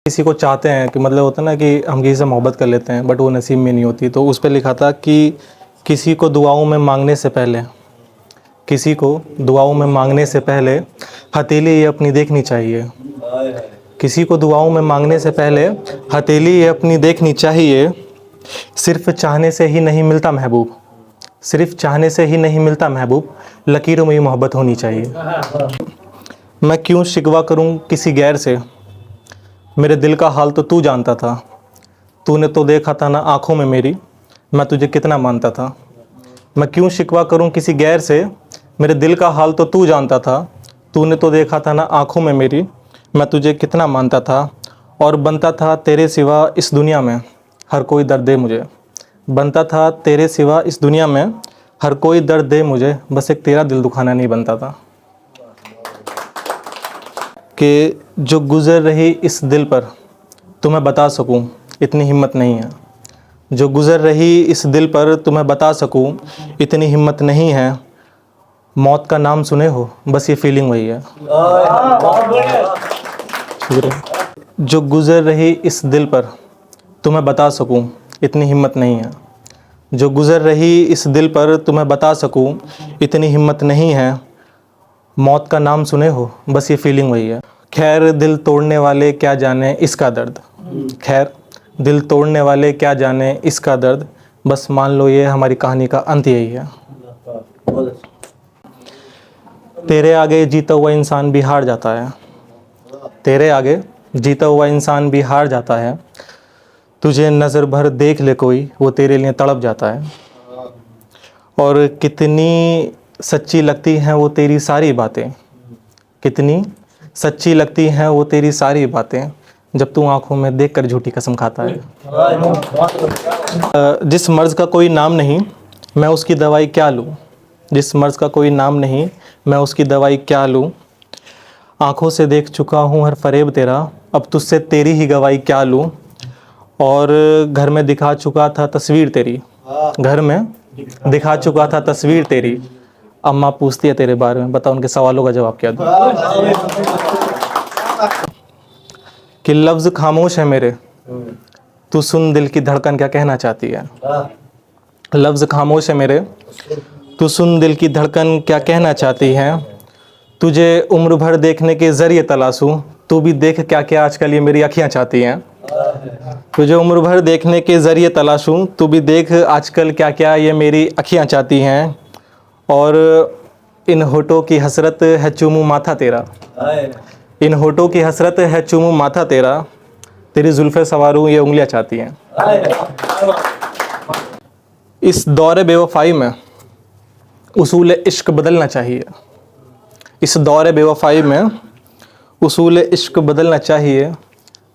किसी को चाहते हैं कि मतलब होता है ना कि हम किसी से मोहब्बत कर लेते हैं बट वो नसीब में नहीं होती, तो उस पर लिखा था कि किसी को दुआओं में मांगने से पहले, किसी को दुआओं में मांगने से पहले हथेली ये अपनी देखनी चाहिए। किसी को दुआओं में मांगने से पहले हथेली ये अपनी देखनी चाहिए। सिर्फ चाहने से ही नहीं मिलता महबूब, सिर्फ चाहने से ही नहीं मिलता महबूब, लकीरों में ही मोहब्बत होनी चाहिए। मैं क्यों शिकवा करूं किसी गैर से, मेरे दिल का हाल तो तू जानता था। तूने तो देखा था ना आँखों में मेरी, मैं तुझे कितना मानता था। मैं क्यों शिकवा करूं किसी गैर से, मेरे दिल का हाल तो तू जानता था। तूने तो देखा था ना आँखों में मेरी, मैं तुझे कितना मानता था। और बनता था तेरे सिवा इस दुनिया में हर कोई दर्द दे मुझे, बनता था तेरे सिवा इस दुनिया में हर कोई दर्द दे मुझे, बस एक तेरा दिल दुखाना नहीं बनता था। कि जो गुज़र रही इस दिल पर तुम्हें बता सकूं इतनी हिम्मत नहीं है, जो गुज़र रही इस दिल पर तुम्हें बता सकूं इतनी हिम्मत नहीं है। मौत का नाम सुने हो बस ये फीलिंग वही है। जो गुज़र रही इस दिल पर तुम्हें बता सकूं इतनी हिम्मत नहीं है, जो गुज़र रही इस दिल पर तुम्हें बता सकूं इतनी हिम्मत नहीं है। मौत का नाम सुने हो बस ये फीलिंग वही है। खैर दिल तोड़ने वाले क्या जाने इसका दर्द, खैर दिल तोड़ने वाले क्या जाने इसका दर्द, बस मान लो ये हमारी कहानी का अंत यही है। तेरे आगे जीता हुआ इंसान भी हार जाता है, तेरे आगे जीता हुआ इंसान भी हार जाता है। तुझे नज़र भर देख ले कोई वो तेरे लिए तड़प जाता है। और कितनी सच्ची लगती हैं वो तेरी सारी बातें, कितनी सच्ची लगती हैं वो तेरी सारी बातें, जब तू आंखों में देखकर झूठी कसम खाता है। जिस मर्ज़ का कोई नाम नहीं मैं उसकी दवाई क्या लूँ, जिस मर्ज़ का कोई नाम नहीं मैं उसकी दवाई क्या लूँ। आँखों से देख चुका हूँ हर फरेब तेरा, अब तुझसे तेरी ही गवाही क्या लूँ। और घर में दिखा चुका था तस्वीर तेरी, घर में दिखा चुका था तस्वीर तेरी। अम्मा पूछती है तेरे बारे में, बता उनके सवालों का जवाब क्या दूँ। कि लफ्ज़ खामोश है मेरे, तू सुन दिल की धड़कन क्या कहना चाहती है। लफ्ज़ खामोश है मेरे, तू सुन दिल की धड़कन क्या कहना चाहती है। तुझे उम्र भर देखने के ज़रिए तलाशूं, तू भी देख क्या क्या आजकल ये मेरी अखियाँ चाहती हैं। तुझे उम्र भर देखने के ज़रिए तलाशूं, तू भी देख आजकल क्या क्या ये मेरी अखियाँ चाहती हैं। और इन होठों की हसरत है चूमूं माथा तेरा, इन होठों की हसरत है चूमूं माथा तेरा, तेरी जुल्फ़े सवारूं ये उंगलियां चाहती हैं। इस दौरे बेवफ़ाई में उसूल इश्क बदलना चाहिए, इस दौरे बेवफ़ाई में उसूल इश्क बदलना चाहिए।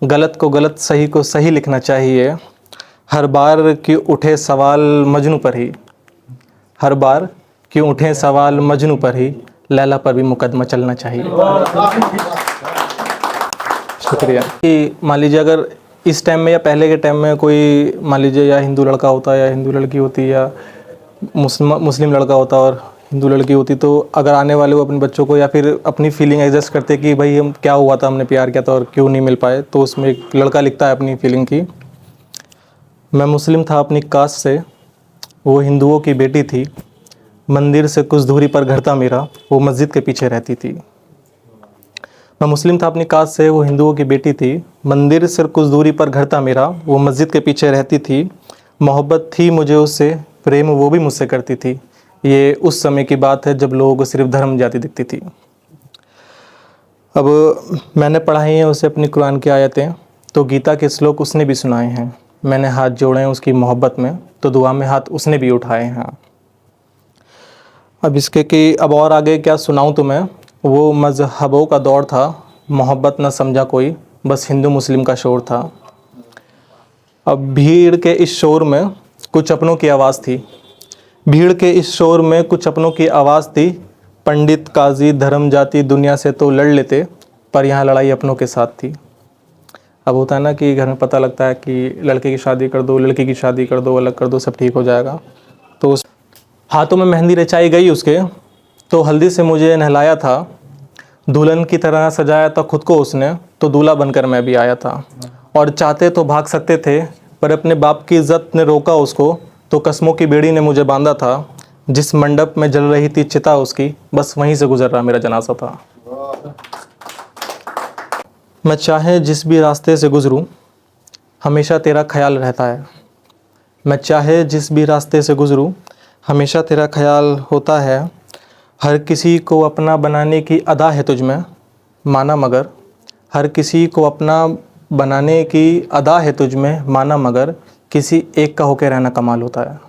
गलत को गलत सही को सही लिखना चाहिए। हर बार कि उठे सवाल मजनू पर ही, हर बार क्यों उठे सवाल मजनू पर ही, लैला पर भी मुकदमा चलना चाहिए। शुक्रिया। कि मान लीजिए अगर इस टाइम में या पहले के टाइम में कोई मान लीजिए या हिंदू लड़का होता या हिंदू लड़की होती या मुस्लिम लड़का होता और हिंदू लड़की होती, तो अगर आने वाले वो अपने बच्चों को या फिर अपनी फीलिंग एडजस्ट करते कि भाई हम क्या हुआ था, हमने प्यार किया था और क्यों नहीं मिल पाए, तो उसमें एक लड़का लिखता है अपनी फीलिंग की। मैं मुस्लिम था अपनी कास्ट से, वो हिंदुओं की बेटी थी, मंदिर से कुछ दूरी पर घर था मेरा, वो मस्जिद के पीछे रहती थी। मैं मुस्लिम था अपनी कास्ट से, वो हिंदुओं की बेटी थी, मंदिर से कुछ दूरी पर घर था मेरा, वो मस्जिद के पीछे रहती थी। मोहब्बत थी मुझे उससे, प्रेम वो भी मुझसे करती थी। ये उस समय की बात है जब लोगों को सिर्फ धर्म जाति दिखती थी। अब मैंने पढ़ाई हैं उसे अपनी कुरान की आयतें, तो गीता के श्लोक उसने भी सुनाए हैं। मैंने हाथ जोड़े हैं उसकी मोहब्बत में, तो दुआ में हाथ उसने भी उठाए हैं। अब इसके कि अब और आगे क्या सुनाऊं तुम्हें। वो मज़हबों का दौर था, मोहब्बत न समझा कोई, बस हिंदू मुस्लिम का शोर था। अब भीड़ के इस शोर में कुछ अपनों की आवाज़ थी, भीड़ के इस शोर में कुछ अपनों की आवाज़ थी। पंडित काजी धर्म जाति दुनिया से तो लड़ लेते, पर यहाँ लड़ाई अपनों के साथ थी। अब होता है ना कि घर में पता लगता है कि लड़के की शादी कर दो, लड़की की शादी कर दो, अलग कर दो, सब ठीक हो जाएगा। तो हाथों में मेहंदी रचाई गई उसके, तो हल्दी से मुझे नहलाया था। दुल्हन की तरह सजाया था खुद को उसने, तो दूल्हा बनकर मैं भी आया था। और चाहते तो भाग सकते थे, पर अपने बाप की इज्जत ने रोका उसको, तो कस्मों की बेड़ी ने मुझे बांधा था। जिस मंडप में जल रही थी चिता उसकी, बस वहीं से गुजर रहा मेरा जनाजा था। मैं चाहे जिस भी रास्ते से गुज़रूं, हमेशा तेरा ख्याल रहता है। मैं चाहे जिस भी रास्ते से गुज़रूं, हमेशा तेरा ख्याल होता है। हर किसी को अपना बनाने की अदा है तुझ में, माना मगर। हर किसी को अपना बनाने की अदा है तुझ में, माना मगर। किसी एक का होके रहना कमाल होता है।